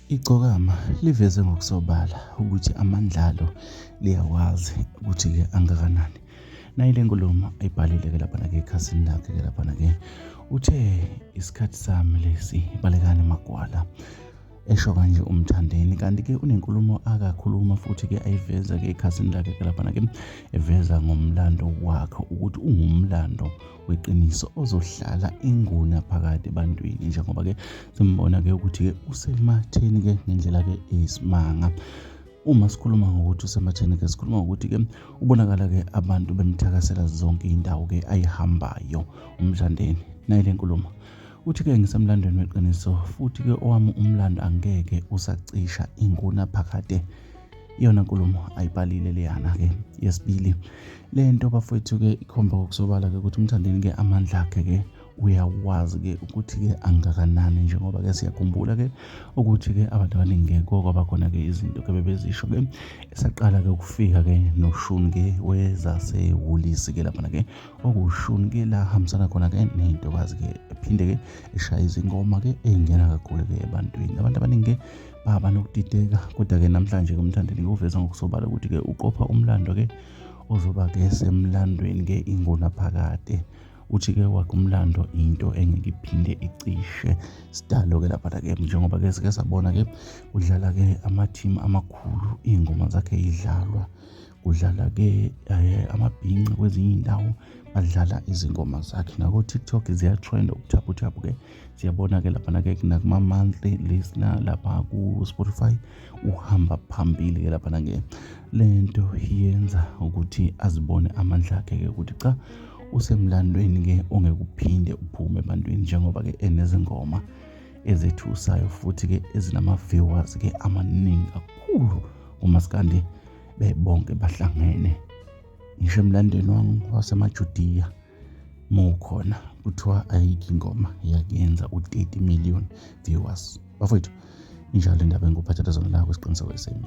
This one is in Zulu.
Igcokama liveze ngokusobala ukuthi amandlalo liyawazi ukuthi-ke angakanani. Nayi le nkulumo ayibhalile-ke laphana-ke ekhasini lakhe-ke laphana-ke. Uthe isikhathi sami lesi balekani magwala. Esho kanje uMthandeni, kanti-ke unenkulumo akakhuluma futhi-ke ayiveza-ke ekhasini lakhe-ke laphana-ke. Eveza ngomlando wakhe ukuthi ungumlando weqiniso ozohlala inguna phakade ebantwini, njengoba-ke simbona-ke ukuthi-ke usematheni-ke ngendlela-ke eyisimanga. Uma sikhuluma ngokuthi usematheni-ke sikhuluma ngokuthi-ke ubonakala-ke abantu bemthakasela zonke iy'ndawo-ke ayihambayo uMthandeni. Nayi le nkulumo uthi-ke ngisemlandweni weqiniso futhi-ke owami umlando angeke usacisha inguna phakade. Iyona nkulumo ayibhalile leyana-ke. Yesibili, le nto bafowethu-ke ikhomba ngokusobala-ke ukuthi uMthandeni-ke amandla akhe-ke uyawazi-ke ukuthi-ke angakanani, njengoba-ke siyakhumbula-ke ukuthi-ke abantu abaningi-ke kwabakhona-ke izinto-ke bebezisho-ke esaqala-ke ukufika-ke noShuni-ke wezasehhovisi-ke laphana-ke okuwuShuni-ke la hambisana khona-ke ney'ntokazi-ke ephinde-ke eshaya izingoma-ke ey'ngena kakhulu-ke ebantwini. Abantu abaningi-ke baba nokudideka, kodwa-ke namhlanje-ke uMthandeni uveza ngokusobala ukuthi-ke uqopha umlando-ke ozoba-ke semlandweni-ke inguna phakade. Uthi-ke wakhe umlando into engeke iphinde icishe. Sidalo-ke laphana-ke njengoba-ke sike sabona-ke kudlala-ke amathimu amakhulu, iy'ngoma zakhe yidlalwa. Kudlala-ke amabhinca kwezinye iy'ndawo badlala izingoma zakhe. Nako-TikTok ziyatrenda ubuthaphu-ke. Siyabona-ke laphana-ke nakuma-monthly listener lapha ku-Spotify uhamba phambili-ke laphana-ke. Le nto yenza ukuthi azibone amandla akhe-ke ukuthi cha, usemlandweni-ke ongeke uphinde uphume ebantwini, njengoba-ke enezingoma ezethusayo futhi-ke ezinama-viewers-ke amaningi kakhulu umaskandi bebonke bahlangene. Ngisho emlandweni wasemaJudiya mukhona kuthiwa ayikho ingoma yakuyenza u-30 million viewers. Bafowethu, injalo indaba engikuphathele zona la kwiSiqiniseko FM.